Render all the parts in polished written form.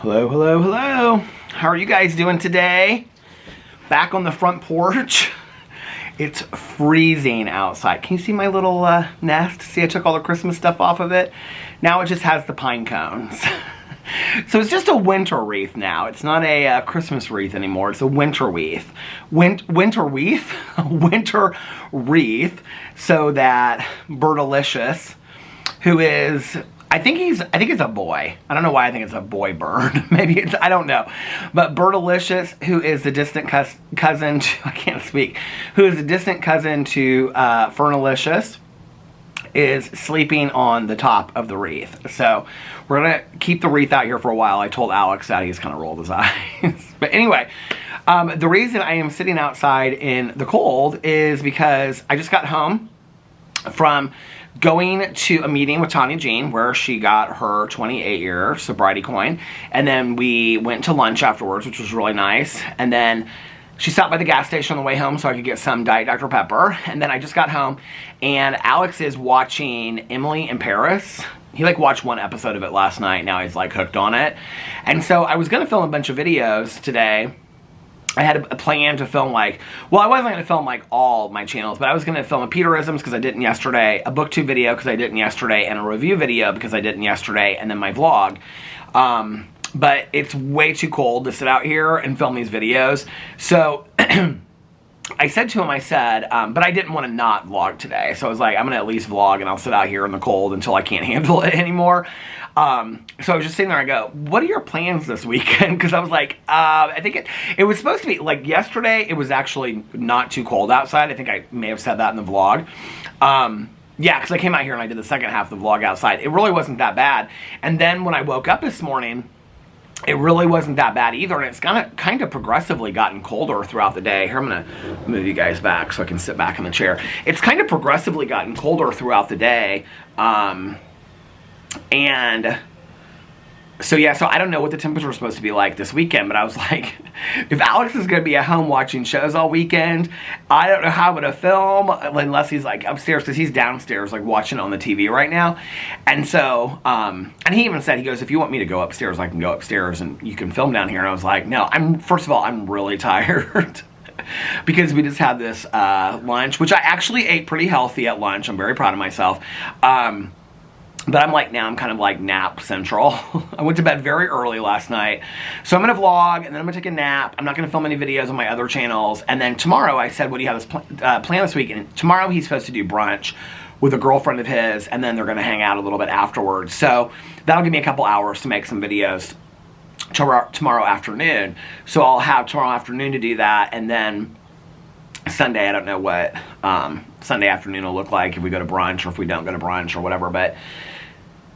Hello, hello, hello. How are you guys doing today? Back on the front porch. It's freezing outside. Can you see my little nest? See, I took all the Christmas stuff off of it. Now it just has the pine cones. So it's just a winter wreath now. It's not a Christmas wreath anymore. It's a winter wreath. Winter wreath? Winter wreath. So that Birdalicious, who is... I think he's a boy. I don't know why I think it's a boy bird. Maybe it's, I don't know. But Birdalicious, who is the distant cousin to, I can't speak, who is the distant cousin to Fernalicious, is sleeping on the top of the wreath. So we're gonna keep the wreath out here for a while. I told Alex that. He's kind of rolled his eyes. But anyway, the reason I am sitting outside in the cold is because I just got home from going to a meeting with Tanya Jean where she got her 28-year sobriety coin, and then we went to lunch afterwards, which was really nice. And then she stopped by the gas station on the way home so I could get some Diet Dr. Pepper. And then I just got home, and Alex is watching Emily in Paris. He watched one episode of it last night. Now he's hooked on it. And so I was gonna film a bunch of videos today. I had a plan to film well, I wasn't going to film all my channels, but I was going to film a Peterisms because I didn't yesterday, a booktube video because I didn't yesterday, and a review video because I didn't yesterday, and then my vlog. But it's way too cold to sit out here and film these videos. So I said to him, but I didn't want to not vlog today. So I was like, I'm going to at least vlog and I'll sit out here in the cold until I can't handle it anymore. So I was just sitting there, I go, what are your plans this weekend? Because I was like, I think it was supposed to be, yesterday, it was actually not too cold outside. I think I may have said that in the vlog. Yeah, because I came out here and I did the second half of the vlog outside. It really wasn't that bad. And then when I woke up this morning, it really wasn't that bad either, and it's kind of progressively gotten colder throughout the day. Here, I'm going to move you guys back so I can sit back in the chair. It's kind of progressively gotten colder throughout the day, and so yeah, so I don't know what the temperature is supposed to be like this weekend, but I was like, if Alex is going to be at home watching shows all weekend, I don't know how I'm going to film unless he's upstairs, because he's downstairs watching on the TV right now. And so, and he even said, he goes, if you want me to go upstairs, I can go upstairs and you can film down here. And I was like, no, first of all, I'm really tired. Because we just had this lunch, which I actually ate pretty healthy at lunch. I'm very proud of myself. But now I'm kind of nap central. I went to bed very early last night. So I'm going to vlog, and then I'm going to take a nap. I'm not going to film any videos on my other channels. And then tomorrow, I said, what do you have plan this week? And tomorrow he's supposed to do brunch with a girlfriend of his, and then they're going to hang out a little bit afterwards. So that'll give me a couple hours to make some videos tomorrow afternoon. So I'll have tomorrow afternoon to do that, and then Sunday, I don't know what Sunday afternoon will look like, if we go to brunch or if we don't go to brunch or whatever, but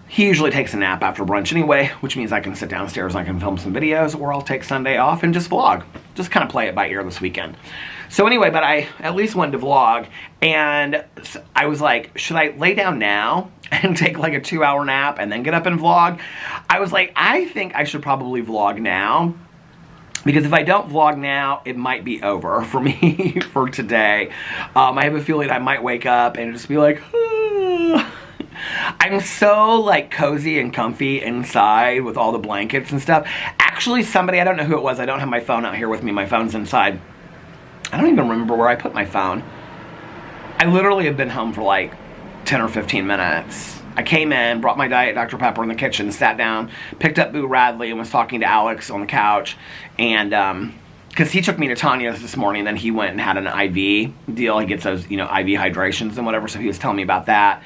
he usually takes a nap after brunch anyway, which means I can sit downstairs and I can film some videos, or I'll take Sunday off and just vlog. Just kind of play it by ear this weekend. So anyway, but I at least wanted to vlog, and I was like, should I lay down now and take a 2-hour nap and then get up and vlog? I was like, I think I should probably vlog now, because if I don't vlog now, it might be over for me for today. I have a feeling I might wake up and just be like, ah. I'm so cozy and comfy inside with all the blankets and stuff. Actually, somebody, I don't know who it was, I don't have my phone out here with me, my phone's inside. I don't even remember where I put my phone. I literally have been home for 10 or 15 minutes. I came in, brought my Diet Dr. Pepper in the kitchen, sat down, picked up Boo Radley, and was talking to Alex on the couch. And because he took me to Tanya's this morning, then he went and had an IV deal. He gets those, IV hydrations and whatever, so he was telling me about that.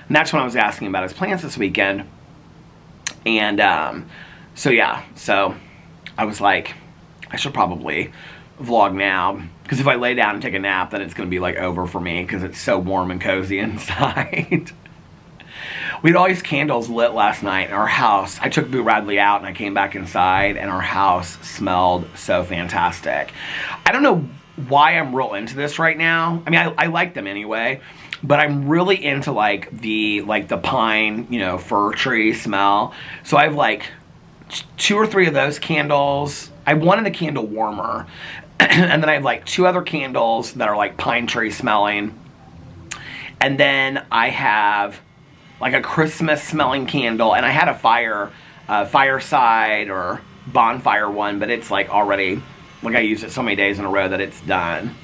And that's when I was asking about his plans this weekend. And so yeah, so I was like, I should probably vlog now, because if I lay down and take a nap, then it's going to be over for me, because it's so warm and cozy inside. We had all these candles lit last night in our house. I took Boo Radley out and I came back inside, and our house smelled so fantastic. I don't know why I'm real into this right now. I mean, I like them anyway, but I'm really into the pine, fir tree smell. So I have 2 or 3 of those candles. I wanted a candle warmer. And then I have 2 other candles that are pine tree smelling. And then I have a Christmas smelling candle, and I had a fireside or bonfire one, but it's like already, like I used it so many days in a row that it's done.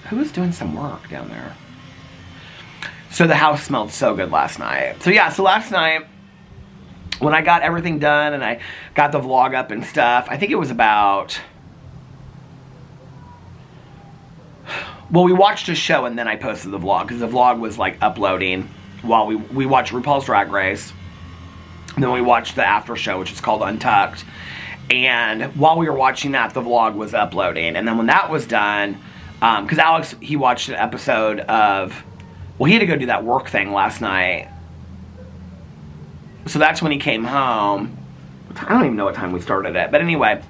Who was doing some work down there? So the house smelled so good last night. So yeah, so last night, when I got everything done and I got the vlog up and stuff, I think it was about... Well, we watched a show and then I posted the vlog, because the vlog was like uploading while we watched RuPaul's Drag Race. And then we watched the after show, which is called Untucked. And while we were watching that, the vlog was uploading. And then when that was done, because Alex, he watched an episode of... Well, he had to go do that work thing last night. So that's when he came home. I don't even know what time we started it. But anyway,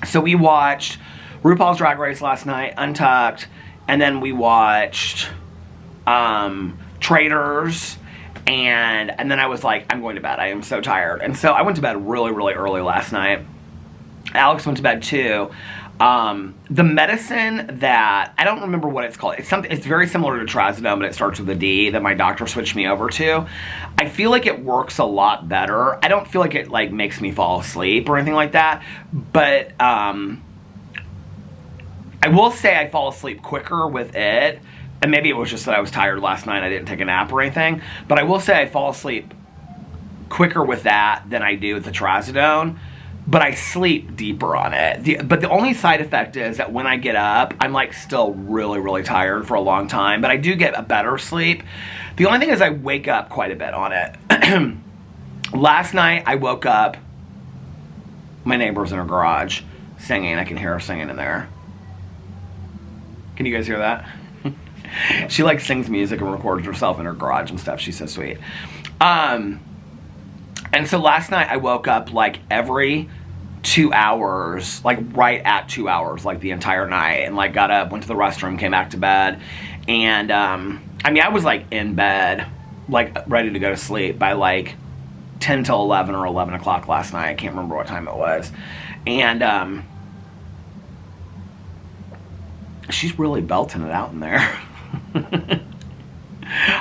so we watched RuPaul's Drag Race last night, Untucked. And then we watched Traitors. And then I was like, I'm going to bed. I am so tired. And so I went to bed really, really early last night. Alex went to bed too. The medicine that, I don't remember what it's called. It's very similar to trazodone, but it starts with a D, that my doctor switched me over to. I feel like it works a lot better. I don't feel like it like makes me fall asleep or anything like that, but I will say I fall asleep quicker with it. And maybe it was just that I was tired last night, I didn't take a nap or anything, but I will say I fall asleep quicker with that than I do with the trazodone. But I sleep deeper on it. But the only side effect is that when I get up, I'm like still really, really tired for a long time. But I do get a better sleep. The only thing is I wake up quite a bit on it. Last night I woke up, my neighbor's in her garage singing. I can hear her singing in there. Can you guys hear that? She like sings music and records herself in her garage and stuff. She's so sweet. And so last night I woke up like every 2 hours, like right at 2 hours, like the entire night, and like got up, went to the restroom, came back to bed. And I mean, I was like in bed, like ready to go to sleep by like 10 till 11 or 11 o'clock last night. I can't remember what time it was. And she's really belting it out in there.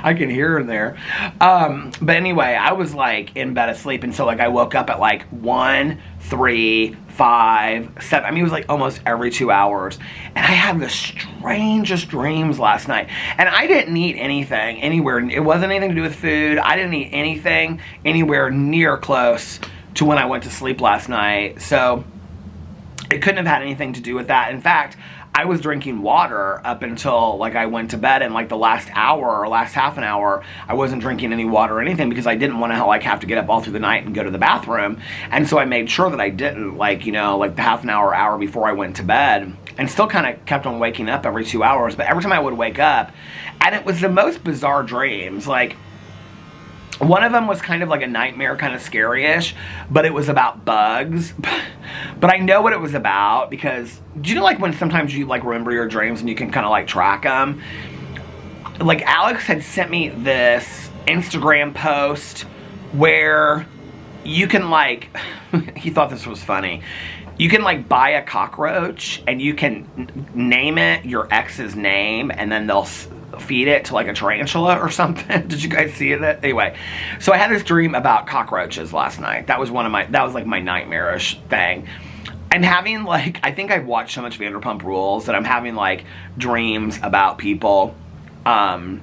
I can hear her in there. But anyway, I was like in bed asleep. And so like I woke up at like 1, 3, 5, 7. I mean, it was like almost every 2 hours. And I had the strangest dreams last night. And I didn't eat anything anywhere. It wasn't anything to do with food. I didn't eat anything anywhere near close to when I went to sleep last night. So it couldn't have had anything to do with that. In fact, I was drinking water up until like I went to bed, and like the last hour or last half an hour, I wasn't drinking any water or anything because I didn't want to like have to get up all through the night and go to the bathroom. And so I made sure that I didn't, like, you know, like the half an hour before I went to bed, and still kind of kept on waking up every 2 hours. But every time I would wake up, and it was the most bizarre dreams. Like, one of them was kind of like a nightmare, kind of scary-ish, but it was about bugs. But I know what it was about because, do you know like when sometimes you like remember your dreams and you can kind of like track them? Like Alex had sent me this Instagram post where you can like, he thought this was funny. You can like buy a cockroach and you can name it your ex's name, and then they'll feed it to like a tarantula or something. Did you guys see it? Anyway, so I had this dream about cockroaches last night. That was like my nightmarish thing. I'm having like, I think I've watched so much Vanderpump Rules that I'm having like dreams about people in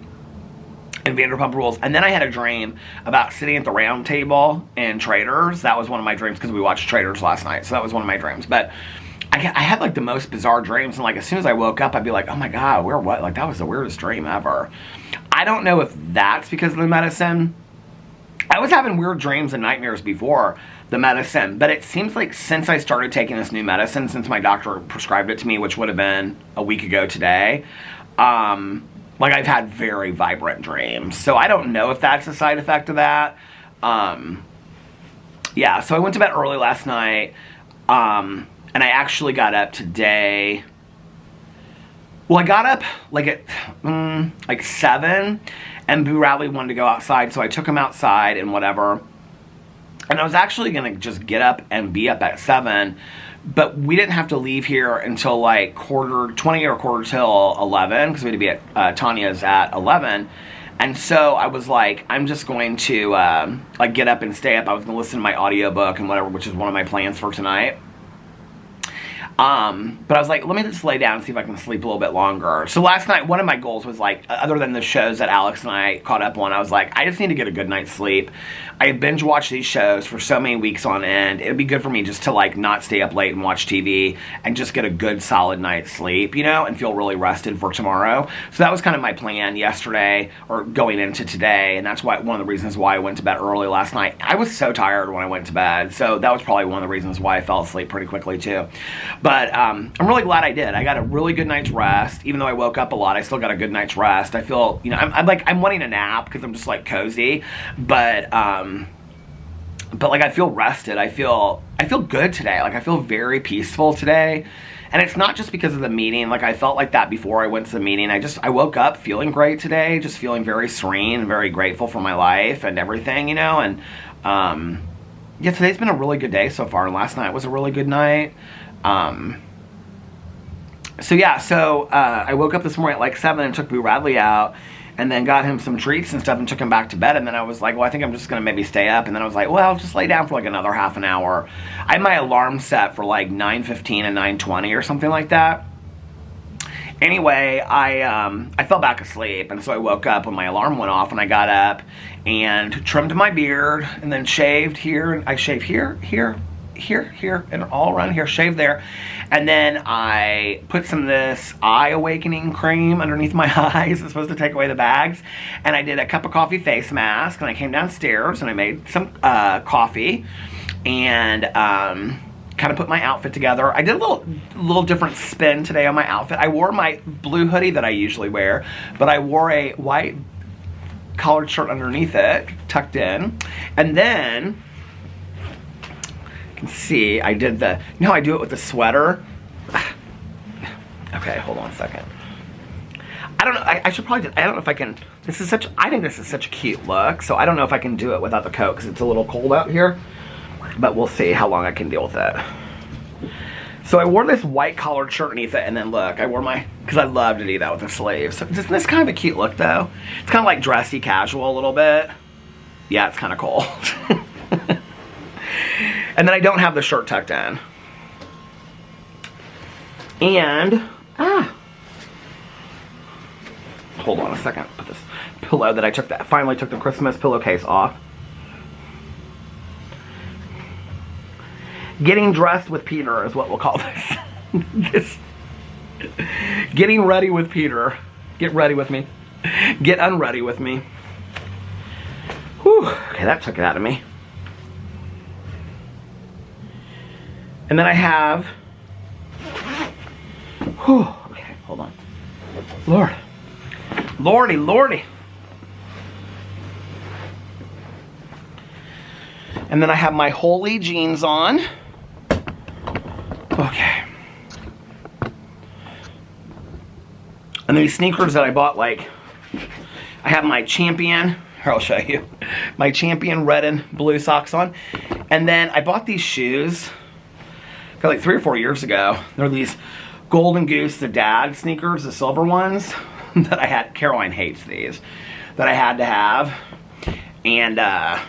Vanderpump Rules. And then I had a dream about sitting at the round table in Traitors. That was one of my dreams because we watched Traitors last night. So that was one of my dreams. But I had like the most bizarre dreams, and like as soon as I woke up I'd be like, oh my god, what? Like that was the weirdest dream ever. I don't know if that's because of the medicine. I was having weird dreams and nightmares before the medicine, but it seems like since I started taking this new medicine, since my doctor prescribed it to me, which would have been a week ago today, like I've had very vibrant dreams. So I don't know if that's a side effect of that. Yeah, so I went to bed early last night. And I actually got up today. Well, I got up like at like 7, and Boo Radley wanted to go outside, so I took him outside and whatever. And I was actually gonna just get up and be up at 7, but we didn't have to leave here until like 20 or quarter till 11, because we had to be at Tanya's at 11. And so I was like, I'm just going to like get up and stay up. I was going to listen to my audiobook and whatever, which is one of my plans for tonight. But I was like, let me just lay down and see if I can sleep a little bit longer. So last night, one of my goals was like, other than the shows that Alex and I caught up on, I was like, I just need to get a good night's sleep. I binge watched these shows for so many weeks on end. It'd be good for me just to like not stay up late and watch TV and just get a good solid night's sleep, you know, and feel really rested for tomorrow. So that was kind of my plan yesterday or going into today. And that's why one of the reasons why I went to bed early last night. I was so tired when I went to bed. So that was probably one of the reasons why I fell asleep pretty quickly too. But I'm really glad I did. I got a really good night's rest. Even though I woke up a lot, I still got a good night's rest. I feel, you know, I'm wanting a nap because I'm just like cozy, but like I feel rested. I feel good today. Like I feel very peaceful today. And it's not just because of the meeting. Like I felt like that before I went to the meeting. I woke up feeling great today, just feeling very serene and very grateful for my life and everything, you know, and yeah, today's been a really good day so far, and last night was a really good night. So I woke up this morning at like 7 and took Boo Radley out and then got him some treats and stuff and took him back to bed. And then I was like, well, I think I'm just going to maybe stay up. And then I was like, well, I'll just lay down for like another half an hour. I had my alarm set for like 9:15 and 9:20 or something like that. Anyway, I fell back asleep, and so I woke up when my alarm went off, and I got up and trimmed my beard and then shaved here. And I shaved here, and all around here, shaved there. And then I put some of this eye awakening cream underneath my eyes. It's supposed to take away the bags. And I did a cup of coffee face mask, and I came downstairs and I made some coffee and kind of put my outfit together. I did a little different spin today on my outfit. I wore my blue hoodie that I usually wear, but I wore a white collared shirt underneath it, tucked in. And then see, I did I do it with the sweater. Okay, hold on a second. I don't know, I should probably, I don't know if I can, I think this is such a cute look, so I don't know if I can do it without the coat, because it's a little cold out here, but we'll see how long I can deal with it. So I wore this white collared shirt underneath it, and then look, I wore because I love to do that with the sleeves. So isn't this kind of a cute look, though? It's kind of like dressy casual a little bit. Yeah, it's kind of cold. And then I don't have the shirt tucked in. And, hold on a second. Put this pillow that I finally took the Christmas pillowcase off. Getting dressed with Peter is what we'll call this. Getting ready with Peter. Get ready with me. Get unready with me. Whew. Okay, that took it out of me. And then I have, okay, hold on. Lordy. And then I have my Holy jeans on. Okay. And these sneakers that I bought, like, I have my Champion, here I'll show you, my Champion red and blue socks on. And then I bought these shoes like 3 or 4 years ago. They're these Golden Goose, the dad sneakers, the silver ones that I had. Caroline hates these, that I had to have. And I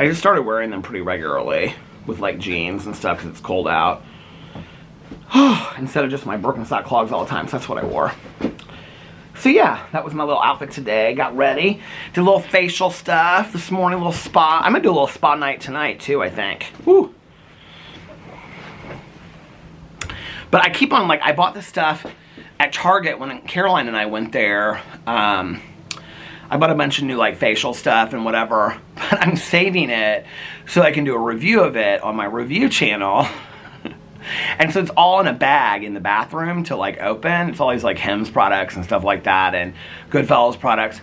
just started wearing them pretty regularly with like jeans and stuff because it's cold out. Instead of just my Birkenstock clogs all the time. So that's what I wore. So yeah, that was my little outfit today. Got ready. Did a little facial stuff this morning, a little spa. I'm going to do a little spa night tonight too, I think. Woo. But I keep on, like, I bought this stuff at Target when Caroline and I went there. I bought a bunch of new, like, facial stuff and whatever. But I'm saving it so I can do a review of it on my review channel. And so it's all in a bag in the bathroom to, like, open. It's all these, like, Hims products and stuff like that and Goodfellas products.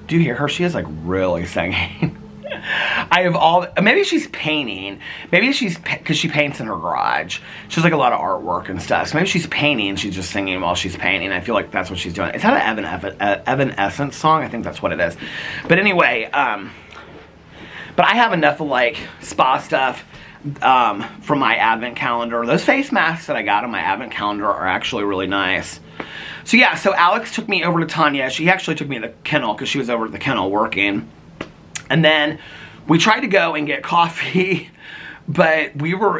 Do you hear her? She is, like, really singing. I have maybe she's painting. Maybe because she paints in her garage. She has like a lot of artwork and stuff. So maybe she's painting and she's just singing while she's painting. I feel like that's what she's doing. Is that an Evanescence song? I think that's what it is. But anyway, but I have enough of like spa stuff from my advent calendar. Those face masks that I got on my advent calendar are actually really nice. So yeah, so Alex took me over to Tanya. She actually took me to the kennel because she was over at the kennel working. And then we tried to go and get coffee, but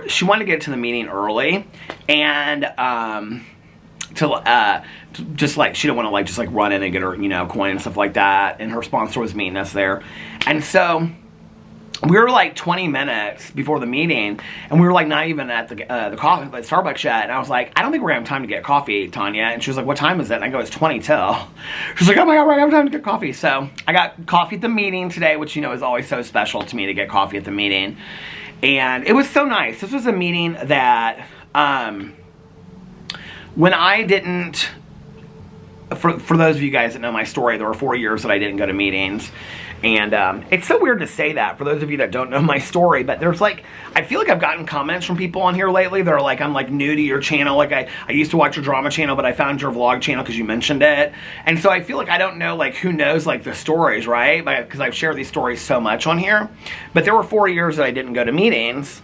she wanted to get to the meeting early, and just like, she didn't want to like just like run in and get her, you know, coin and stuff like that, and her sponsor was meeting us there. And so we were like 20 minutes before the meeting, and we were like not even at the coffee at Starbucks yet. And I was like, I don't think we're gonna have time to get coffee, Tanya. And she was like, what time is it? And I go, it's 20 till. She's like, oh my God, we're gonna have time to get coffee. So I got coffee at the meeting today, which, you know, is always so special to me to get coffee at the meeting. And it was so nice. This was a meeting that, when I didn't, for those of you guys that know my story, there were 4 years that I didn't go to meetings. And it's so weird to say that for those of you that don't know my story, but there's like, I feel like I've gotten comments from people on here lately that are like, I'm like new to your channel. Like I used to watch your drama channel, but I found your vlog channel because you mentioned it. And so I feel like I don't know like who knows like the stories, right? Because I've shared these stories so much on here. But there were 4 years that I didn't go to meetings.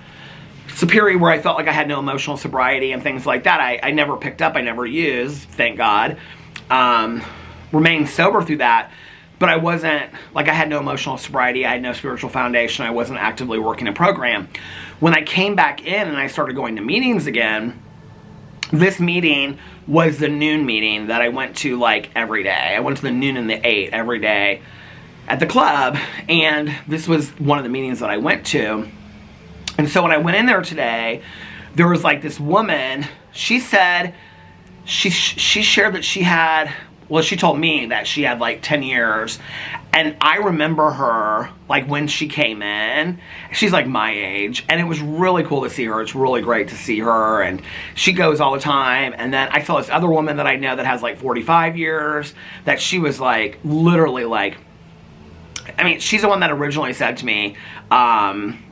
It's a period where I felt like I had no emotional sobriety and things like that. I never picked up, I never used, thank God. Remained sober through that. But I wasn't, like I had no emotional sobriety, I had no spiritual foundation, I wasn't actively working a program. When I came back in and I started going to meetings again, this meeting was the noon meeting that I went to like every day. I went to the noon and the 8 every day at the club, and this was one of the meetings that I went to. And so when I went in there today, there was like this woman, she said, she shared that she had, well, she told me that she had like 10 years, and I remember her like when she came in. She's like my age, and it was really cool to see her. It's really great to see her, and she goes all the time. And then I saw this other woman that I know that has like 45 years, that she was like literally like, I mean, she's the one that originally said to me,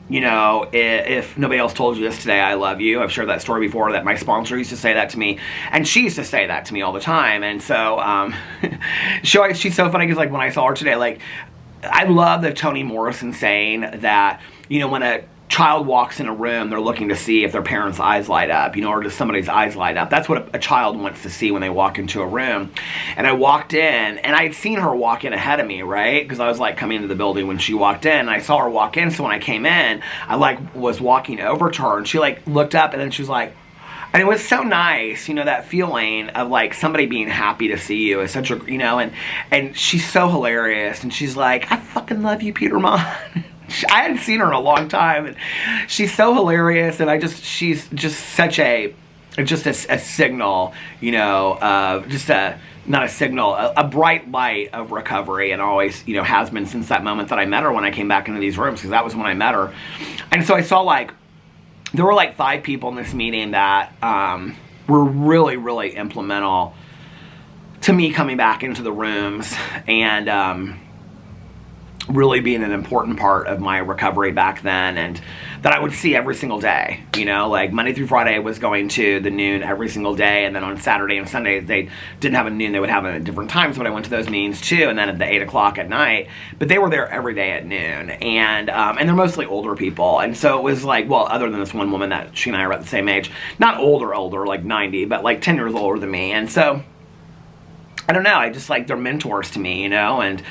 you know, if nobody else told you this today, I love you. I've shared that story before, that my sponsor used to say that to me, and she used to say that to me all the time. And so she's so funny because like when I saw her today, like I love the Toni Morrison saying that, you know, when a child walks in a room, they're looking to see if their parents' eyes light up, you know, or does somebody's eyes light up. That's what a child wants to see when they walk into a room. And I walked in, and I had seen her walk in ahead of me, right? Because I was like coming into the building when she walked in, and I saw her walk in. So when I came in, I like was walking over to her, and she like looked up, and then she was like, and it was so nice, you know, that feeling of like somebody being happy to see you is such a, you know, and she's so hilarious, and she's like, I fucking love you, Peter Monn. I hadn't seen her in a long time, and she's so hilarious, and she's just such a signal, you know, not a signal, a bright light of recovery, and always, you know, has been since that moment that I met her when I came back into these rooms, because that was when I met her. And so I saw like, there were like 5 people in this meeting that were really, really implemental to me coming back into the rooms, and really being an important part of my recovery back then, and that I would see every single day, you know, like Monday through Friday I was going to the noon every single day, and then on Saturday and Sunday they didn't have a noon, they would have it at different times, but I went to those meetings too, and then at the 8 o'clock at night, but they were there every day at noon, and they're mostly older people, and so it was like, well, other than this one woman that she and I are about the same age, not older, like 90, but like 10 years older than me, and so I don't know, I just like, they're mentors to me, you know, and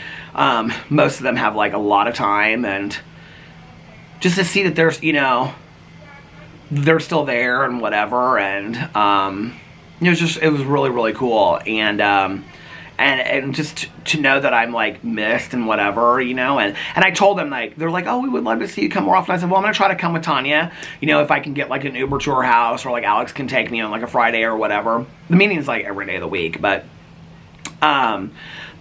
most of them have like a lot of time, and just to see that there's, you know, they're still there and whatever, and it was really, really cool, and just to know that I'm like missed and whatever, you know, and I told them, like, they're like, oh, we would love to see you come more often. I said, well, I'm gonna try to come with Tanya, you know, if I can get like an Uber to her house, or like Alex can take me on like a Friday or whatever. The meeting's like every day of the week, but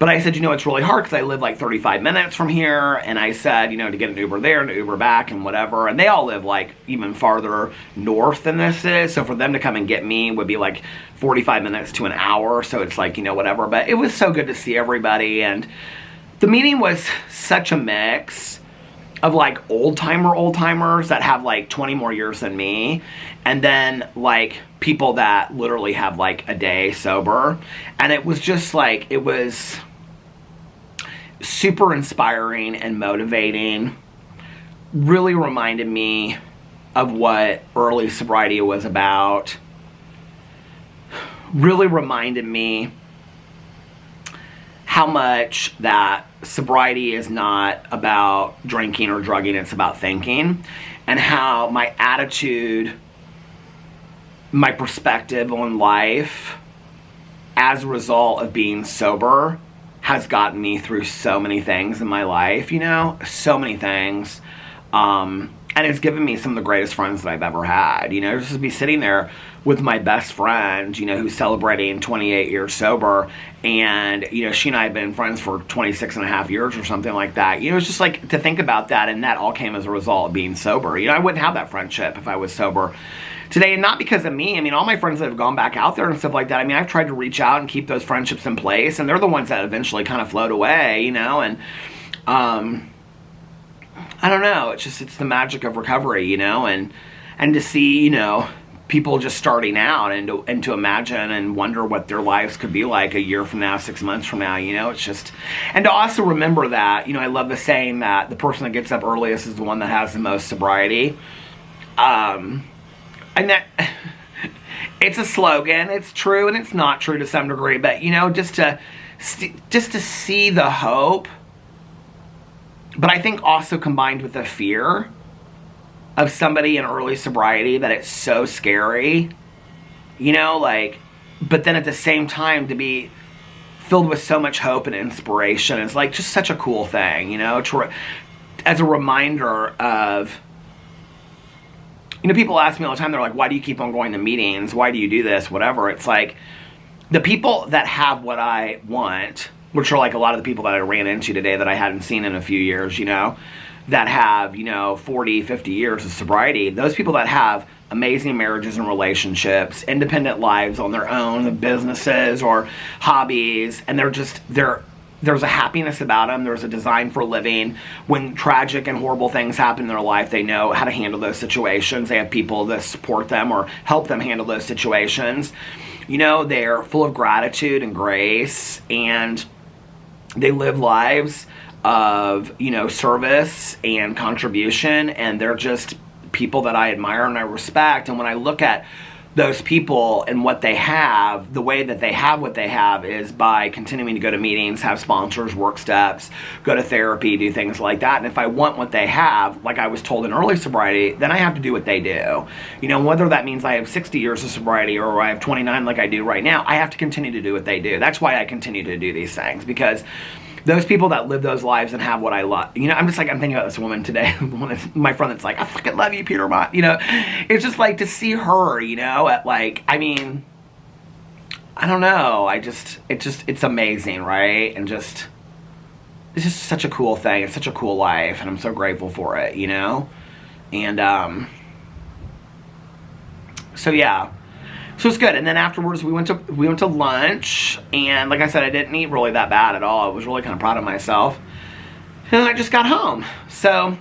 I said, you know, it's really hard because I live like 35 minutes from here, and I said, you know, to get an Uber there and an Uber back and whatever, and they all live like even farther north than this is, so for them to come and get me would be like 45 minutes to an hour, so it's like, you know, whatever. But it was so good to see everybody, and the meeting was such a mix of like old-timers that have like 20 more years than me, and then like people that literally have like a day sober, and it was just like, it was super inspiring and motivating. Really reminded me of what early sobriety was about. really reminded me how much that sobriety is not about drinking or drugging, it's about thinking, and how my attitude, my perspective on life as a result of being sober has gotten me through so many things in my life, you know, so many things. And it's given me some of the greatest friends that I've ever had, you know, just to be sitting there with my best friend, you know, who's celebrating 28 years sober, and, you know, she and I have been friends for 26 and a half years or something like that. You know, it's just like to think about that, and that all came as a result of being sober. You know, I wouldn't have that friendship if I was sober today, and not because of me. I mean, all my friends that have gone back out there and stuff like that, I mean, I've tried to reach out and keep those friendships in place, and they're the ones that eventually kind of float away, you know, and, I don't know, it's the magic of recovery, you know, and to see, you know, people just starting out, and to imagine and wonder what their lives could be like a year from now, 6 months from now, you know, it's just, and to also remember that, you know, I love the saying that the person that gets up earliest is the one that has the most sobriety, and that, it's a slogan, it's true and it's not true to some degree, but, you know, just to see the hope, but I think also combined with the fear of somebody in early sobriety, that it's so scary, you know, like, but then at the same time to be filled with so much hope and inspiration is like just such a cool thing, you know, as a reminder of, you know, people ask me all the time, they're like, why do you keep on going to meetings? Why do you do this? Whatever. It's like the people that have what I want, which are like a lot of the people that I ran into today that I hadn't seen in a few years, you know, that have, you know, 40, 50 years of sobriety, those people that have amazing marriages and relationships, independent lives on their own, businesses or hobbies, and there's a happiness about them, there's a design for living. When tragic and horrible things happen in their life, they know how to handle those situations. They have people that support them or help them handle those situations. You know, they're full of gratitude and grace, and they live lives of, you know, service and contribution, and they're just people that I admire and I respect. And when I look at those people and what they have, the way that they have what they have is by continuing to go to meetings, have sponsors, work steps, go to therapy, do things like that. And if I want what they have, like I was told in early sobriety, then I have to do what they do. You know, whether that means I have 60 years of sobriety or I have 29 like I do right now, I have to continue to do what they do. That's why I continue to do these things, because those people that live those lives and have what I love, you know, I'm thinking about this woman today, my friend that's like, I fucking love you, Peter Mott, you know, it's just like to see her, you know, at like, I mean, I don't know, it's amazing, right? And it's just such a cool thing, it's such a cool life, and I'm so grateful for it, you know, and, so yeah. So it's good. And then afterwards we went to lunch, and like I said, I didn't eat really that bad at all. I was really kind of proud of myself. And I just got home. So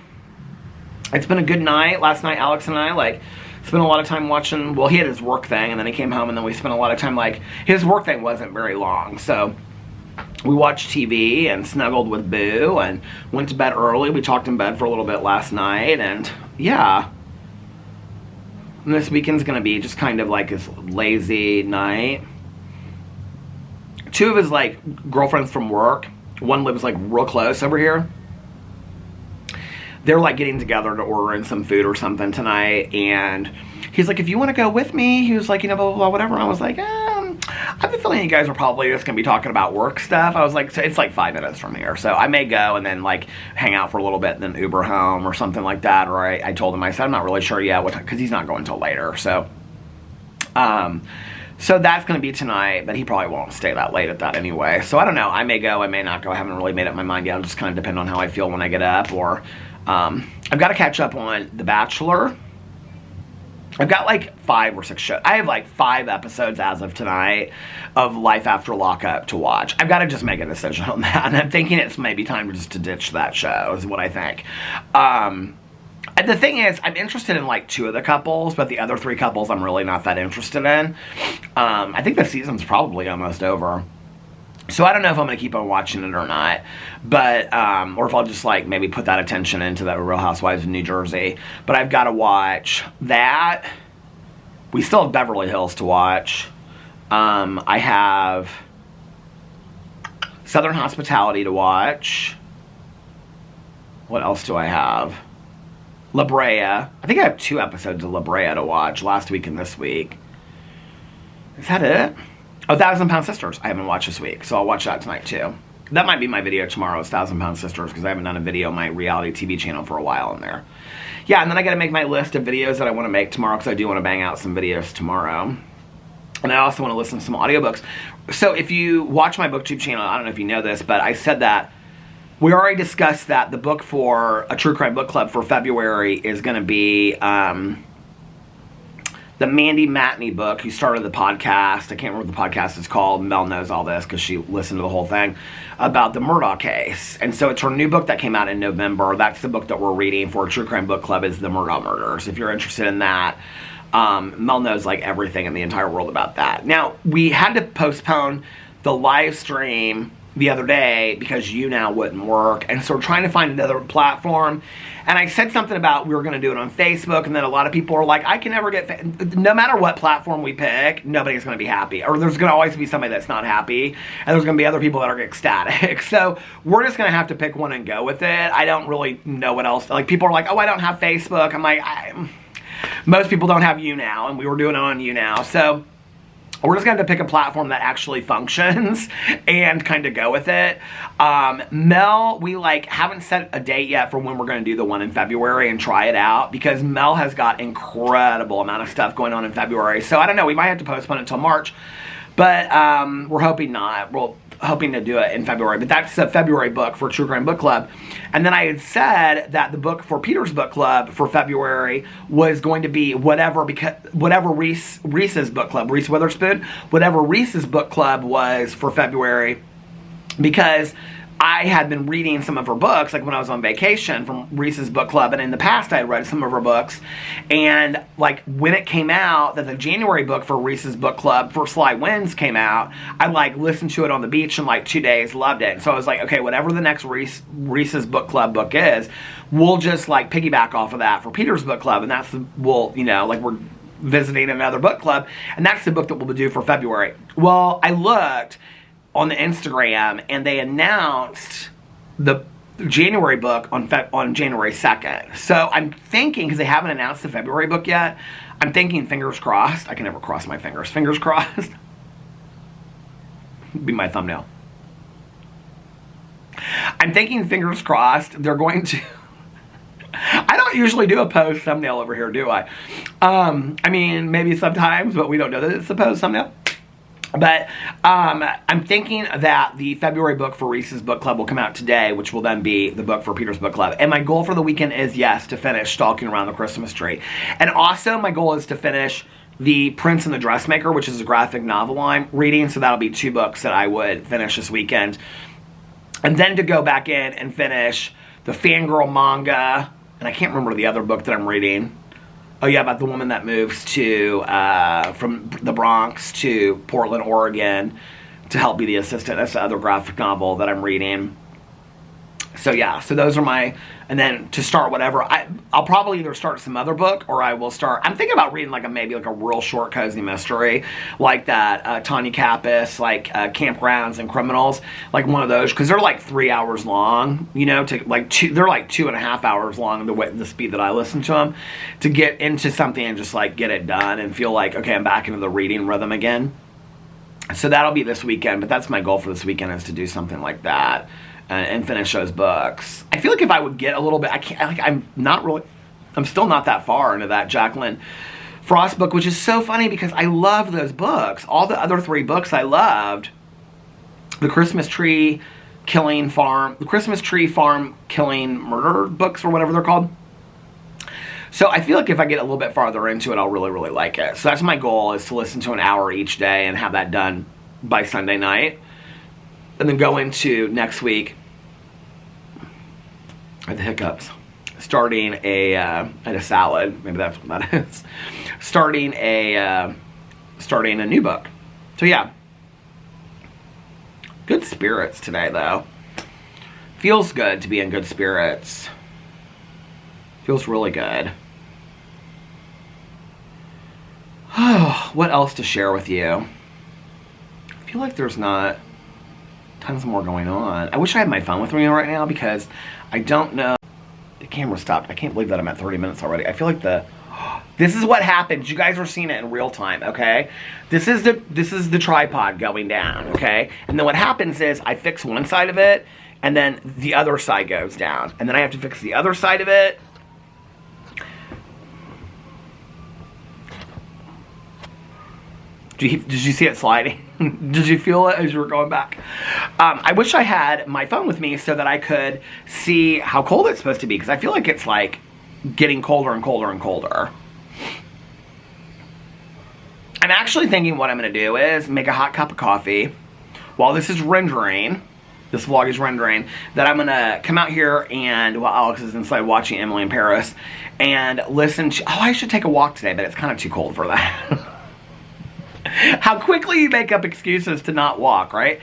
it's been a good night. Last night Alex and I spent a lot of time watching, well, he had his work thing, and then he came home, and then we spent a lot of time, his work thing wasn't very long. So we watched TV and snuggled with Boo and went to bed early. We talked in bed for a little bit last night, and yeah. And this weekend's gonna be just kind of like this lazy night. Two of his girlfriends from work, one lives real close over here. They're getting together to order in some food or something tonight, and he's like, if you want to go with me, he was like, you know, blah, blah, blah, whatever. And I was like, I have a feeling you guys are probably just going to be talking about work stuff. I was like, so it's 5 minutes from here. So I may go and then hang out for a little bit and then Uber home or something like that. Or I told him, I said, I'm not really sure yet because he's not going until later. So, so that's going to be tonight, but he probably won't stay that late at that anyway. So I don't know. I may go, I may not go. I haven't really made up my mind yet. It'll just kind of depend on how I feel when I get up, or, I've got to catch up on The Bachelor. I've got 5 or 6 shows. I have 5 episodes as of tonight of Life After Lockup to watch. I've got to just make a decision on that. And I'm thinking it's maybe time to ditch that show is what I think. And the thing is, I'm interested in 2 of the couples, but the other 3 couples I'm really not that interested in. I think the season's probably almost over. So I don't know if I'm going to keep on watching it or not, but, or if I'll just maybe put that attention into the Real Housewives of New Jersey. But I've got to watch that. We still have Beverly Hills to watch. I have Southern Hospitality to watch. What else do I have? La Brea. I think I have 2 episodes of La Brea to watch, last week and this week. Is that it? Oh, 1,000 Pound Sisters I haven't watched this week, so I'll watch that tonight too. That might be my video tomorrow, is 1,000 Pound Sisters, because I haven't done a video on my reality TV channel for a while in there. Yeah, and then I gotta make my list of videos that I want to make tomorrow, because I do want to bang out some videos tomorrow. And I also want to listen to some audiobooks. So if you watch my BookTube channel, I don't know if you know this, but I said that we already discussed that the book for a True Crime Book Club for February is going to be the Mandy Matney book, who started the podcast. I can't remember what the podcast is called. Mel knows all this because she listened to the whole thing, about the Murdaugh case. And so it's her new book that came out in November. That's the book that we're reading for a True Crime Book Club, is the Murdaugh murders. If you're interested in that, Mel knows like everything in the entire world about that. Now, we had to postpone the live stream the other day because YouNow wouldn't work, and so we're trying to find another platform. And I said something about we were going to do it on Facebook, and then a lot of people are like, I can never get, no matter what platform we pick, nobody's going to be happy, or there's going to always be somebody that's not happy, and there's going to be other people that are ecstatic. So we're just going to have to pick one and go with it. I don't really know what else. Like, people are like, oh, I don't have Facebook. I'm like, most people don't have YouNow, and we were doing it on YouNow. So we're just going to have to pick a platform that actually functions and kind of go with it. Mel, we haven't set a date yet for when we're going to do the one in February and try it out, because Mel has got incredible amount of stuff going on in February. So I don't know, we might have to postpone it until March, but we're hoping not. We're hoping to do it in February, but that's the February book for True Crime Book Club. And then I had said that the book for Peter's Book Club for February was going to be whatever Reese's book club, Reese Witherspoon, whatever Reese's book club was for February, because I had been reading some of her books, like when I was on vacation, from Reese's book club, and in the past I had read some of her books, and like when it came out that the January book for Reese's book club for Sly Winds came out, I listened to it on the beach in 2 days, loved it. So I was like, okay, whatever the next Reese's book club book is, we'll just piggyback off of that for Peter's book club, and that's we're visiting another book club, and that's the book that we'll do for February. Well, I looked on the Instagram, and they announced the January book on January 2nd. So I'm thinking, because they haven't announced the February book yet, I'm thinking, fingers crossed. I can never cross my fingers. Fingers crossed. Be my thumbnail. I'm thinking, fingers crossed, they're going to... I don't usually do a post thumbnail over here, do I? I mean, maybe sometimes, but we don't know that it's a post thumbnail. But I'm thinking that the February book for Reese's Book Club will come out today, which will then be the book for Peter's Book Club. And my goal for the weekend is, yes, to finish Stalking Around the Christmas Tree. And also my goal is to finish The Prince and the Dressmaker, which is a graphic novel I'm reading. So that'll be 2 books that I would finish this weekend. And then to go back in and finish the Fangirl manga. And I can't remember the other book that I'm reading. Oh yeah, about the woman that moves to from the Bronx to Portland, Oregon, to help be the assistant. That's the other graphic novel that I'm reading. So yeah, so those are my, and then to start whatever, I'll probably either start some other book, or I will start, I'm thinking about reading maybe a real short cozy mystery, like that Tanya Kappas, Campgrounds and Criminals, one of those, because they're 3 hours long, they're 2.5 hours long, the speed that I listen to them, to get into something and just get it done and feel okay, I'm back into the reading rhythm again. So that'll be this weekend, but that's my goal for this weekend, is to do something like that. And finish those books. I feel if I would get a little bit, I'm still not that far into that Jacqueline Frost book, which is so funny because I love those books. All the other 3 books I loved. The Christmas Tree Farm Killing Murder books, or whatever they're called. So I feel if I get a little bit farther into it, I'll really, really like it. So that's my goal, is to listen to an hour each day and have that done by Sunday night. And then go into next week, I had the hiccups, starting I had a salad, maybe that's what that is, starting a new book. So yeah, good spirits today though. Feels good to be in good spirits. Feels really good. Oh, what else to share with you? feel like there's not tons more going on. I wish I had my phone with me right now because I don't know. The camera stopped. I can't believe that I'm at 30 minutes already. I feel like this is what happens. You guys are seeing it in real time, okay? This is the tripod going down, okay? And then what happens is I fix one side of it, and then the other side goes down. And then I have to fix the other side of it. Did you see it sliding? Did you feel it as you were going back? I wish I had my phone with me so that I could see how cold it's supposed to be, because I feel like it's like getting colder and colder and colder. I'm actually thinking what I'm going to do is make a hot cup of coffee while this is rendering. This vlog is rendering. That I'm going to come out here and, while Alex is inside watching Emily in Paris, and listen to, I should take a walk today, but it's kind of too cold for that. How quickly you make up excuses to not walk, right?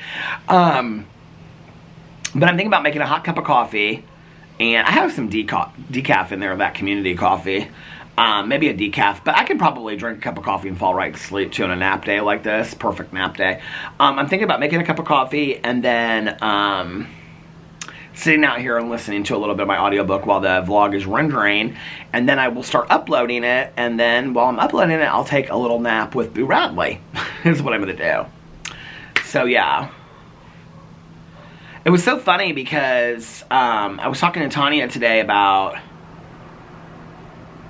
But I'm thinking about making a hot cup of coffee, and I have some decaf in there, that community coffee. Maybe a decaf, but I could probably drink a cup of coffee and fall right to sleep too on a nap day like this. Perfect nap day. I'm thinking about making a cup of coffee and then sitting out here and listening to a little bit of my audiobook while the vlog is rendering, and then I will start uploading it, and then while I'm uploading it, I'll take a little nap with Boo Radley. Is what I'm going to do. So yeah. It was so funny because I was talking to Tanya today about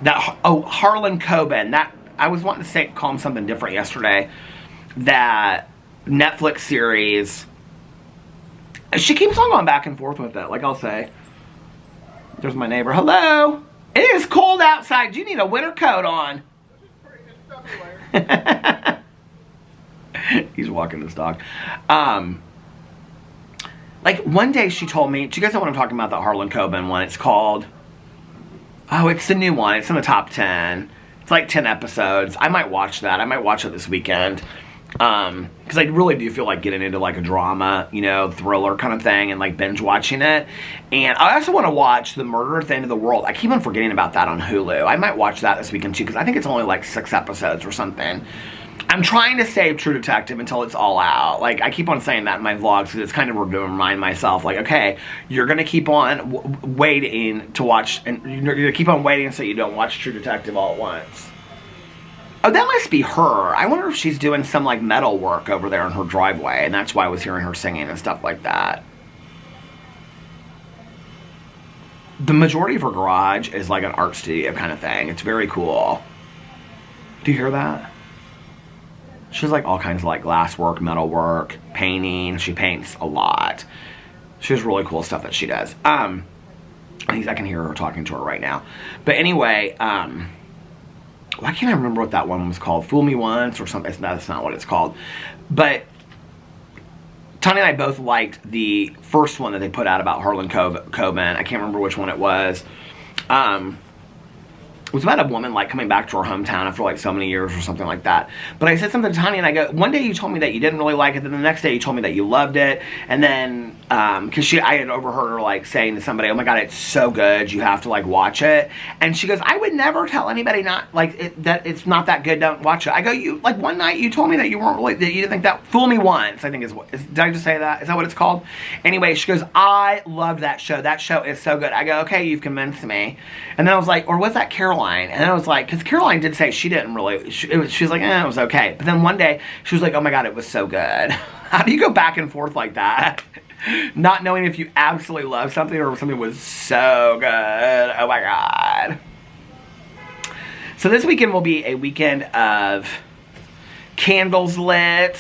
that, Harlan Coben. That, I was wanting to call him something different yesterday. That Netflix series. She keeps on going back and forth with it. Like I'll say, there's my neighbor. Hello. It is cold outside. You need a winter coat on. He's walking his dog. Like one day she told me, do you guys know what I'm talking about? The Harlan Coben one. It's called, it's the new one. It's in the top 10. It's like 10 episodes. I might watch that. I might watch it this weekend. Because I really do feel like getting into like a drama, you know, thriller kind of thing, and like binge watching it. And I also want to watch The Murder at the End of the World. I keep on forgetting about that on Hulu. I might watch that this weekend too, because I think it's only like 6 episodes or something. I'm trying to save True Detective until it's all out. Like, I keep on saying that in my vlogs because it's kind of to remind myself, like, okay, you're going to keep on waiting to watch, and you're going to keep on waiting so you don't watch True Detective all at once. Oh, that must be her. I wonder if she's doing some, like, metal work over there in her driveway, and that's why I was hearing her singing and stuff like that. The majority of her garage is like an art studio kind of thing. It's very cool. Do you hear that? She has like all kinds of like glass work, metal work, painting. She paints a lot. She has really cool stuff that she does. I can hear her talking to her right now. But anyway, why can't I remember what that one was called? Fool Me Once or something. That's not what it's called. But Tanya and I both liked the first one that they put out about Harlan Coben. I can't remember which one it was. It was about a woman like coming back to her hometown after like so many years or something like that. But I said something to Tanya and I go, one day you told me that you didn't really like it, then the next day you told me that you loved it. And then, because I had overheard her like saying to somebody, oh my God, it's so good, you have to like watch it. And she goes, I would never tell anybody not like that it's not that good, don't watch it. I go, you like one night you told me that you weren't really, that you didn't think that, Fool Me Once, I think did I just say that? Is that what it's called? Anyway, she goes, I loved that show. That show is so good. I go, okay, you've convinced me. And then I was like, or was that Caroline? And then I was like, because Caroline did say she didn't really, she was like, it was okay. But then one day, she was like, oh my God, it was so good. How do you go back and forth like that? Not knowing if you absolutely love something or if something was so good. Oh my God. So this weekend will be a weekend of candles lit,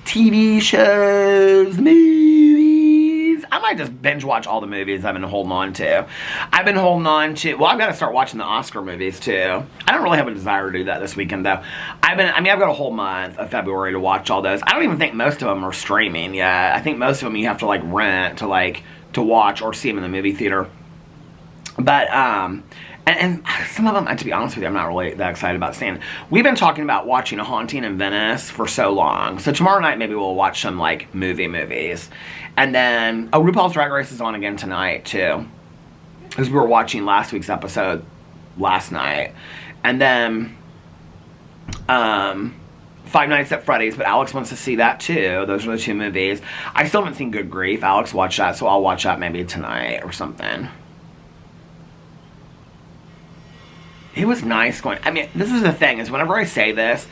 TV shows, movies. I might just binge watch all the movies I've been holding on to. I've been holding on to, well, I've got to start watching the Oscar movies too. I don't really have a desire to do that this weekend though. I've got a whole month of February to watch all those. I don't even think most of them are streaming yet. I think most of them you have to like rent to watch or see them in the movie theater. But, and some of them, to be honest with you, I'm not really that excited about seeing. We've been talking about watching A Haunting in Venice for so long. So tomorrow night maybe we'll watch some like movies. And then, RuPaul's Drag Race is on again tonight too. Because we were watching last week's episode last night. And then, Five Nights at Freddy's, but Alex wants to see that too. Those are the two movies. I still haven't seen Good Grief. Alex watched that, so I'll watch that maybe tonight or something. It was nice going. I mean, this is the thing, is whenever I say this,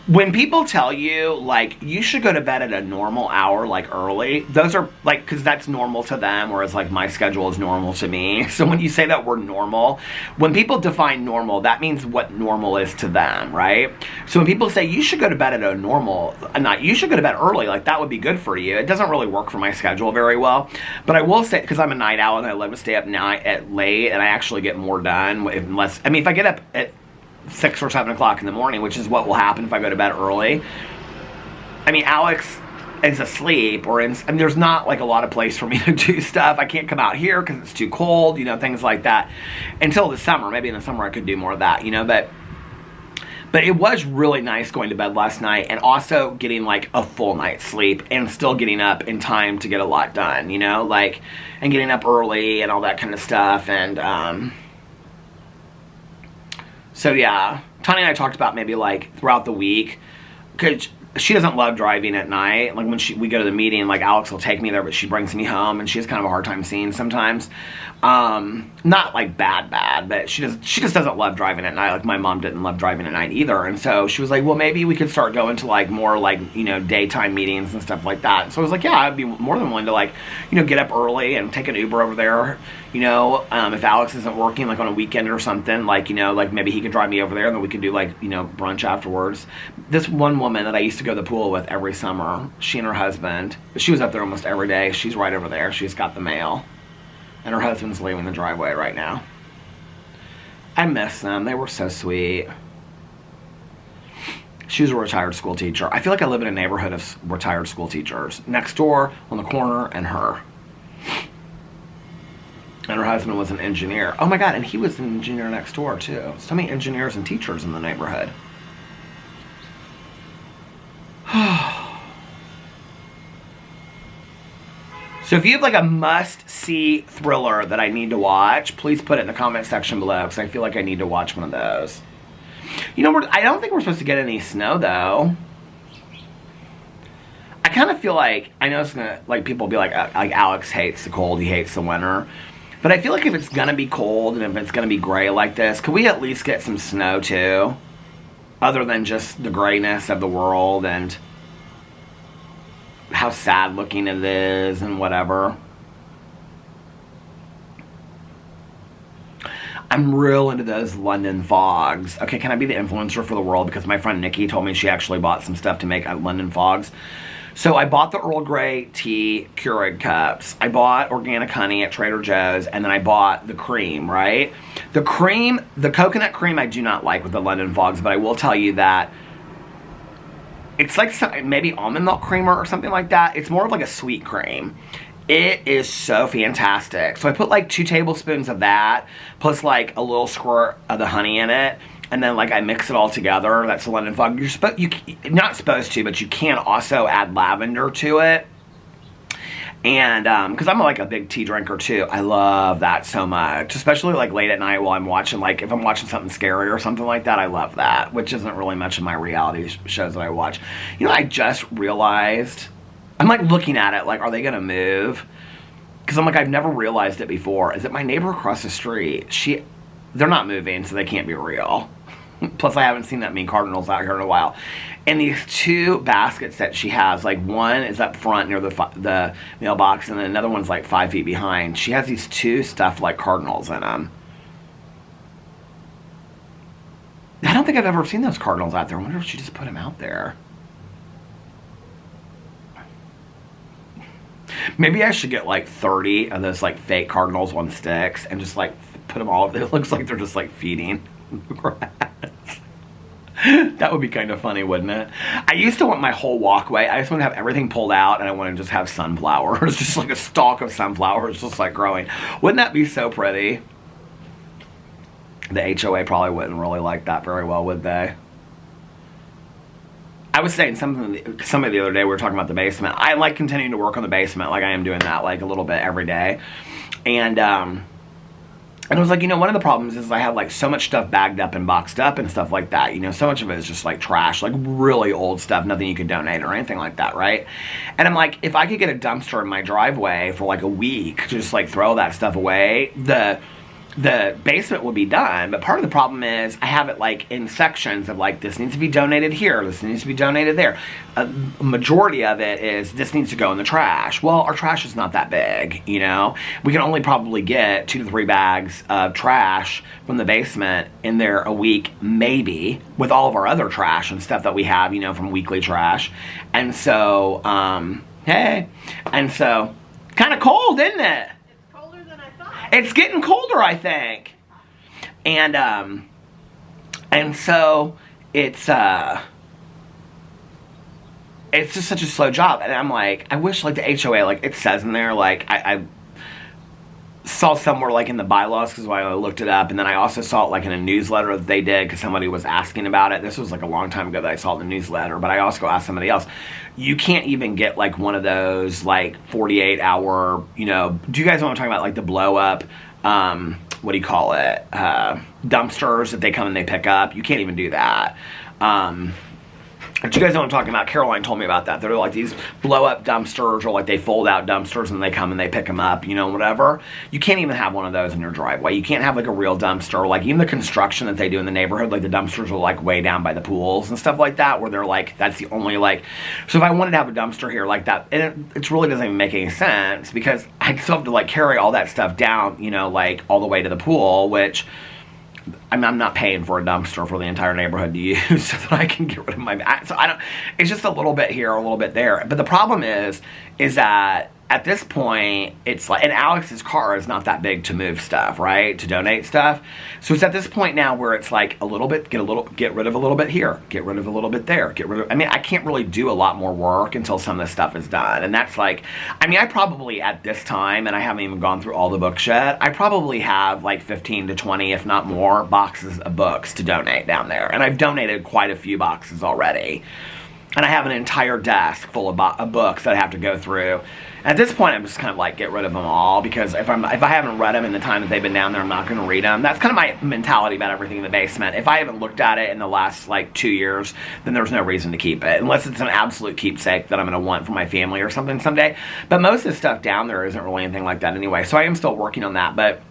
when people tell you, like, you should go to bed at a normal hour, like, early, those are, like, because that's normal to them, whereas, like, my schedule is normal to me. So when you say that word normal, when people define normal, that means what normal is to them, right? So when people say, you should go to bed at a normal, not, you should go to bed early, like, that would be good for you. It doesn't really work for my schedule very well. But I will say, because I'm a night owl and I love to stay up late, and I actually get more done, unless, I mean, if I get up at 6 or 7 o'clock in the morning, which is what will happen if I go to bed early. I mean, Alex is asleep, or in, I mean, there's not like a lot of place for me to do stuff. I can't come out here because it's too cold, you know, things like that. Until the summer, maybe in the summer I could do more of that, you know. But it was really nice going to bed last night, and also getting like a full night's sleep, and still getting up in time to get a lot done, you know, like, and getting up early and all that kind of stuff. And so yeah, Tanya and I talked about maybe like throughout the week, because she doesn't love driving at night. Like when we go to the meeting, like Alex will take me there, but she brings me home, and she has kind of a hard time seeing sometimes. Not like bad, but she just doesn't love driving at night. Like my mom didn't love driving at night either. And so she was like, well, maybe we could start going to like more like, you know, daytime meetings and stuff like that. So I was like, yeah, I'd be more than willing to like, you know, get up early and take an Uber over there. You know, if Alex isn't working like on a weekend or something, like, you know, like maybe he could drive me over there, and then we could do like, you know, brunch afterwards. This one woman that I used to go to the pool with every summer, she and her husband, she was up there almost every day. She's right over there. She's got the mail. And her husband's leaving the driveway right now. I miss them. They were so sweet. She was a retired school teacher. I feel like I live in a neighborhood of retired school teachers. Next door, on the corner, and her. And her husband was an engineer. Oh my God, and he was an engineer next door too. So many engineers and teachers in the neighborhood. So if you have like a must-see thriller that I need to watch, please put it in the comment section below, because I feel like I need to watch one of those. You know, I don't think we're supposed to get any snow, though. I kind of feel like, I know it's gonna, like, people will be like Alex hates the cold, he hates the winter. But I feel like if it's gonna be cold and if it's gonna be gray like this, could we at least get some snow, too? Other than just the grayness of the world and how sad looking it is and whatever. I'm real into those London fogs. Okay, can I be the influencer for the world? Because my friend Nikki told me she actually bought some stuff to make London fogs. So I bought the Earl Grey tea Keurig cups. I bought organic honey at Trader Joe's, and then I bought the cream, right? The cream, the coconut cream I do not like with the London fogs, but I will tell you that it's like maybe almond milk creamer or something like that. It's more of like a sweet cream. It is so fantastic. So I put like 2 tablespoons of that, plus like a little squirt of the honey in it. And then like I mix it all together. That's the London fog. You're not supposed to, but you can also add lavender to it. And because I'm like a big tea drinker too, I love that so much, especially like late at night while I'm watching, like if I'm watching something scary or something like that. I love that, which isn't really much of my reality shows that I watch. You know, I just realized, I'm like looking at it like, are they gonna move? Because I'm like, I've never realized it before. Is it my neighbor across the street? They're not moving, so they can't be real. Plus, I haven't seen that many cardinals out here in a while. And these 2 baskets that she has, like one is up front near the mailbox, and then another one's like 5 feet behind. She has these 2 stuffed like cardinals in them. I don't think I've ever seen those cardinals out there. I wonder if she just put them out there. Maybe I should get like 30 of those like fake cardinals on sticks and just like put them all. It looks like they're just like feeding grass. That would be kind of funny, wouldn't it? I used to want my whole walkway, I just want to have everything pulled out, and I want to just have sunflowers, just like a stalk of sunflowers just like growing. Wouldn't that be so pretty? The HOA probably wouldn't really like that very well, would they? I was saying somebody the other day, we were talking about the basement. I like continuing to work on the basement, like I am doing that like a little bit every day. And And I was like, one of the problems is I have like so much stuff bagged up and boxed up and stuff like that. So much of it is just like trash, like really old stuff, nothing you could donate or anything like that, right? And I'm like, if I could get a dumpster in my driveway for like a week, just like throw that stuff away, the basement would be done. But part of the problem is I have it like in sections of like, this needs to be donated here, this needs to be donated there. A majority of it is this needs to go in the trash. Well, our trash is not that big, we can only probably get 2 to 3 bags of trash from the basement in there a week, maybe, with all of our other trash and stuff that we have, from weekly trash. And so kind of cold, isn't it? It's getting colder, I think. And so it's just such a slow job. And I'm like, I wish like the HOA, like it says in there, like I saw somewhere like in the bylaws, because I looked it up, and then I also saw it like in a newsletter that they did because somebody was asking about it. This was like a long time ago that I saw the newsletter, but I also asked somebody else. You can't even get like one of those like 48-hour, do you guys know what I'm talking about? Like the blow up, what do you call it? Dumpsters that they come and they pick up. You can't even do that. But you guys know what I'm talking about. Caroline told me about that. They're like these blow-up dumpsters, or like they fold-out dumpsters, and they come and they pick them up, whatever. You can't even have one of those in your driveway. You can't have like a real dumpster. Like even the construction that they do in the neighborhood, like the dumpsters are like way down by the pools and stuff like that, where they're like, that's the only like. So if I wanted to have a dumpster here like that, and it really doesn't even make any sense, because I still have to like carry all that stuff down, like all the way to the pool, which I'm not paying for a dumpster for the entire neighborhood to use so that I can get rid of my. So it's just a little bit here, a little bit there. But the problem is that at this point, it's like, and Alex's car is not that big to move stuff, right? To donate stuff. So it's at this point now where it's like a little bit, get rid of a little bit here, get rid of a little bit there, I can't really do a lot more work until some of this stuff is done. And that's like, I probably at this time, and I haven't even gone through all the books yet, I probably have like 15 to 20, if not more, boxes of books to donate down there. And I've donated quite a few boxes already. And I have an entire desk full of books that I have to go through. At this point, I'm just kind of like, get rid of them all, because if I haven't read them in the time that they've been down there, I'm not going to read them. That's kind of my mentality about everything in the basement. If I haven't looked at it in the last like 2 years, then there's no reason to keep it, unless it's an absolute keepsake that I'm going to want for my family or something someday. But most of the stuff down there isn't really anything like that anyway. So I am still working on that, but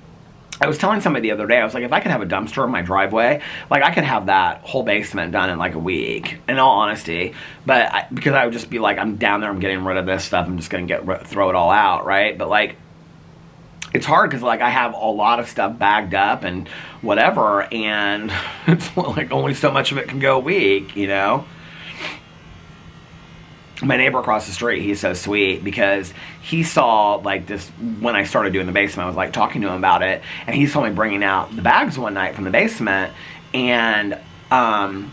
I was telling somebody the other day, I was like, if I could have a dumpster in my driveway, like I could have that whole basement done in like a week, in all honesty. But because I would just be like, I'm down there, I'm getting rid of this stuff, I'm just going to throw it all out, right? But like, it's hard because like I have a lot of stuff bagged up and whatever, and it's like only so much of it can go a week, My neighbor across the street, he's so sweet, because he saw like this when I started doing the basement. I was like talking to him about it, and he saw me bringing out the bags one night from the basement, and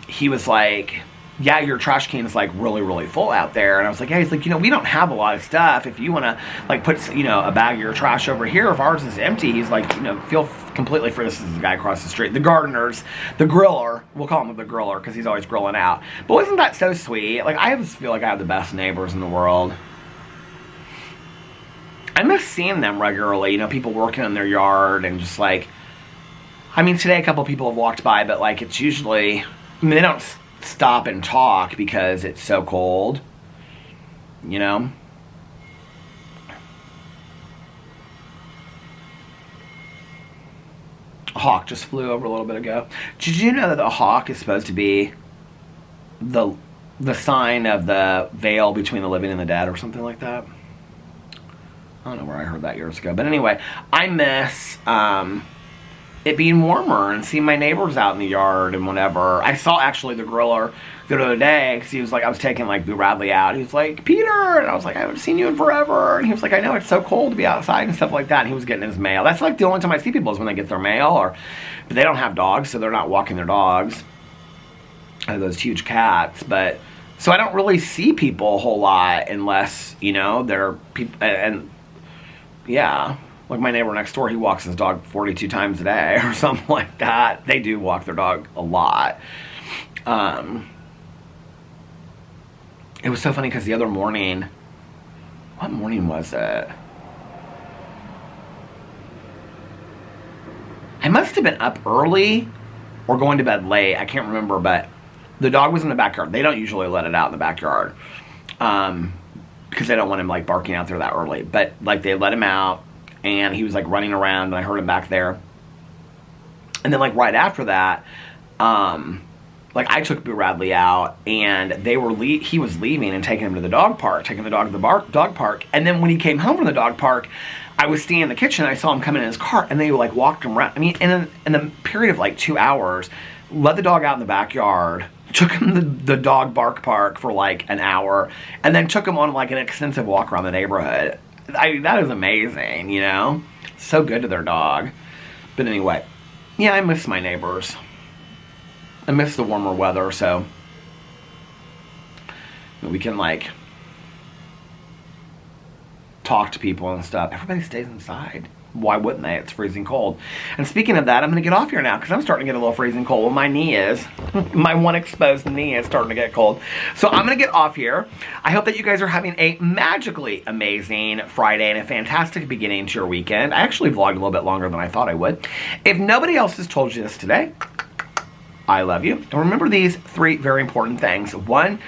he was like, yeah, your trash can is like really, really full out there. And I was like, yeah, he's like, we don't have a lot of stuff. If you want to like put, a bag of your trash over here, if ours is empty, he's like, feel completely free. This is the guy across the street, the gardeners, the griller. We'll call him the griller because he's always grilling out. But wasn't that so sweet? Like, I just feel like I have the best neighbors in the world. I miss seeing them regularly, people working in their yard, and just like, today a couple people have walked by, but like it's usually, they don't stop and talk because it's so cold, A hawk just flew over a little bit ago. Did you know that the hawk is supposed to be the sign of the veil between the living and the dead, or something like that? I don't know where I heard that years ago. But anyway, I miss it being warmer and seeing my neighbors out in the yard and whatever. I saw actually the griller the other day, because he was like, I was taking like Boo Radley out. He was like, Peter, and I was like, I haven't seen you in forever. And he was like, I know, it's so cold to be outside and stuff like that. And he was getting his mail. That's like the only time I see people is when they get their mail, but they don't have dogs, so they're not walking their dogs. I have those huge cats, but so I don't really see people a whole lot unless, they're people, and yeah. Like my neighbor next door, he walks his dog 42 times a day or something like that. They do walk their dog a lot. It was so funny because the other morning, what morning was it? I must have been up early or going to bed late. I can't remember, but the dog was in the backyard. They don't usually let it out in the backyard because they don't want him like barking out there that early. But like they let him out, and he was like running around, and I heard him back there. And then like right after that, like I took Boo Radley out, and he was leaving and taking him to the dog park, taking the dog to the dog park. And then when he came home from the dog park, I was standing in the kitchen. I saw him come in his car, and they like walked him around. I mean, in the period of like 2 hours, let the dog out in the backyard, took him to the dog park for like an hour, and then took him on like an extensive walk around the neighborhood. That is amazing, you know? So good to their dog. But anyway, yeah, I miss my neighbors. I miss the warmer weather, so we can like talk to people and stuff. Everybody stays inside. Why wouldn't they? It's freezing cold. And speaking of that, I'm going to get off here now because I'm starting to get a little freezing cold. Well, my knee is. My one exposed knee is starting to get cold. So I'm going to get off here. I hope that you guys are having a magically amazing Friday and a fantastic beginning to your weekend. I actually vlogged a little bit longer than I thought I would. If nobody else has told you this today, I love you. And remember these 3 very important things. 1,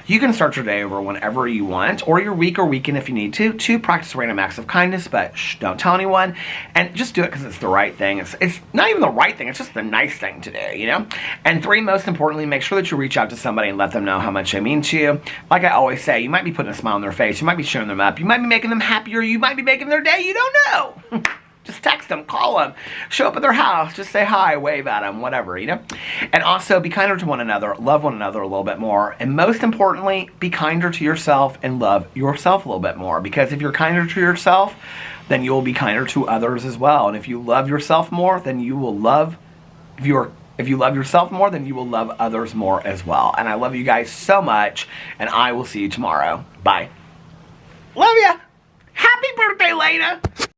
you can start your day over whenever you want, or your week or weekend if you need to. 2, practice random acts of kindness, but don't tell anyone. And just do it because it's the right thing. It's not even the right thing, it's just the nice thing to do, you know? And 3, most importantly, make sure that you reach out to somebody and let them know how much they mean to you. Like I always say, you might be putting a smile on their face, you might be cheering them up, you might be making them happier, you might be making their day, you don't know. Just text them, call them, show up at their house, just say hi, wave at them, whatever, you know? And also, be kinder to one another, love one another a little bit more, and most importantly, be kinder to yourself and love yourself a little bit more, because if you're kinder to yourself, then you'll be kinder to others as well. And if you love yourself more, then you will love, if you love yourself more, then you will love others more as well. And I love you guys so much, and I will see you tomorrow. Bye. Love ya! Happy birthday, Lena!